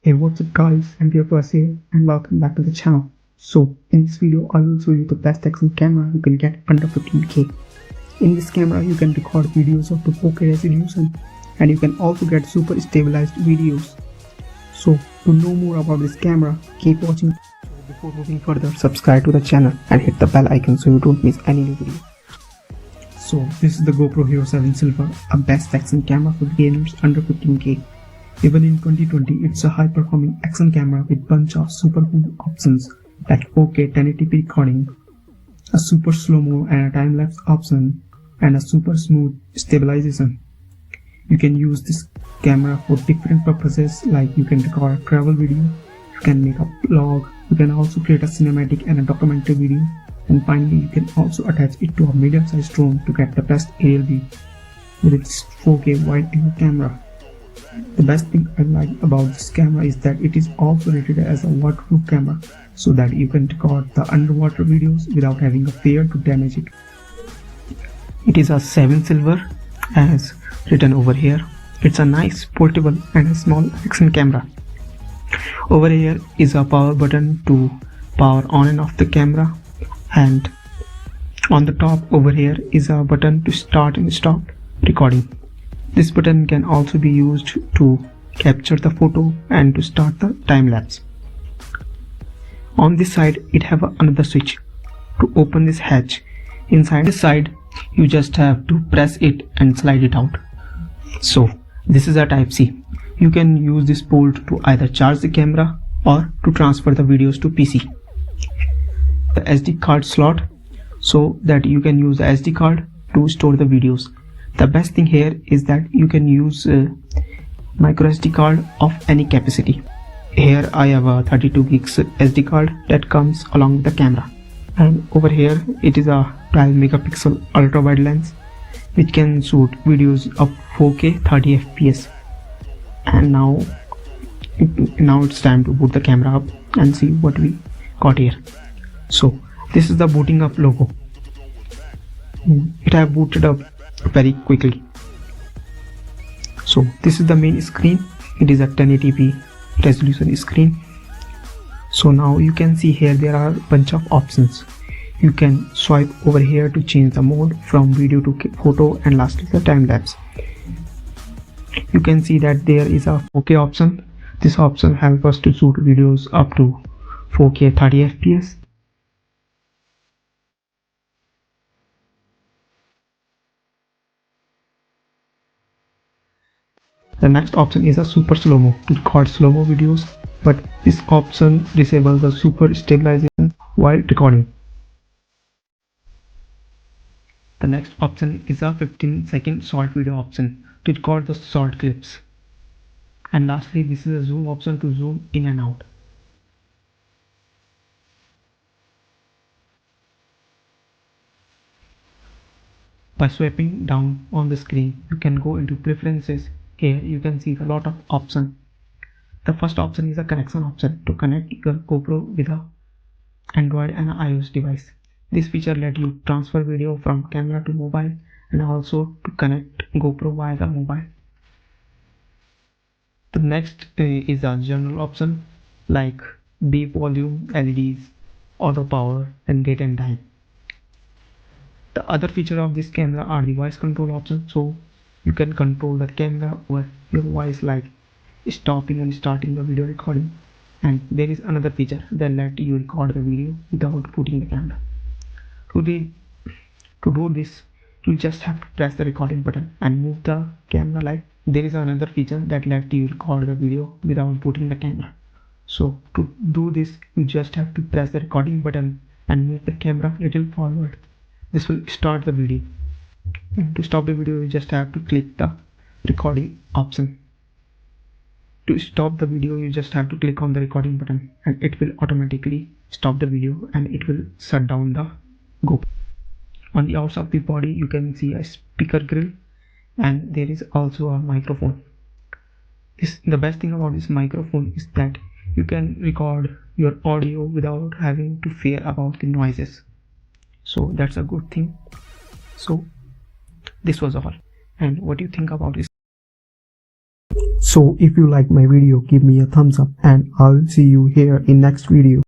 Hey, what's up guys, I'm Prabhas here and welcome back to the channel. So in this video I will show you the best action camera you can get under 15k. In this camera you can record videos up to 4K resolution and you can also get super stabilized videos. So to know more about this camera, keep watching. Before moving further, subscribe to the channel and hit the bell icon so you don't miss any new video. So this is the GoPro Hero 7 Silver, a best action camera for gamers under 15k. Even in 2020, it's a high-performing action camera with bunch of super cool options like 4K 1080p recording, a super slow-mo and a time-lapse option, and a super smooth stabilization. You can use this camera for different purposes, like you can record a travel video, you can make a vlog, you can also create a cinematic and a documentary video, and finally you can also attach it to a medium-sized drone to get the best aerial view with its 4K wide-angle camera. The best thing I like about this camera is that it is also rated as a waterproof camera so that you can record the underwater videos without having a fear to damage it. It is a 7 Silver as written over here. It's a nice, portable and a small action camera. Over here is a power button to power on and off the camera, and on the top over here is a button to start and stop recording. This button can also be used to capture the photo and to start the time-lapse. On this side it have another switch to open this hatch. Inside this side you just have to press it and slide it out. So this is a Type-C. You can use this port to either charge the camera or to transfer the videos to PC. The SD card slot so that you can use the SD card to store the videos. The best thing here is that you can use micro SD card of any capacity. Here I have a 32 gigs SD card that comes along with the camera, and over here it is a 12 megapixel ultra wide lens which can shoot videos of 4K 30 fps. And now it's time to boot the camera up and see what we got here. So this is the booting up logo. It have booted up very quickly. So this is the main screen. It is a 1080p resolution screen. So now you can see here there are a bunch of options. You can swipe over here to change the mode from video to photo, and lastly the time lapse. You can see that there is a 4K option. This option helps us to shoot videos up to 4K 30 fps. The next option is a super slow-mo to record slow-mo videos, but this option disables the super stabilization while recording. The next option is a 15-second short video option to record the short clips. And lastly, this is a zoom option to zoom in and out. By swiping down on the screen, you can go into preferences. Here you can see a lot of options. The first option is a connection option to connect your GoPro with a Android and iOS device. This feature lets you transfer video from camera to mobile and also to connect GoPro via the mobile. The next is a general option like beep volume, LEDs, auto power and date and time. The other feature of this camera are the voice control options, so you can control the camera with your voice, like stopping and starting the video recording. And there is another feature that lets you record the video without putting the camera. To do this, you just have to press the recording button and move the camera. Like there is another feature that lets you record the video without putting the camera. So to do this, you just have to press the recording button and move the camera a little forward. This will start the video. And to stop the video, you just have to click the recording option. To stop the video, you just have to click on the recording button and it will automatically stop the video and it will shut down the GoPro. On the outside of the body you can see a speaker grill, and there is also a microphone. The best thing about this microphone is that you can record your audio without having to fear about the noises. So that's a good thing. So this was all, and what do you think about this? So if you like my video, give me a thumbs up and I'll see you here in next video.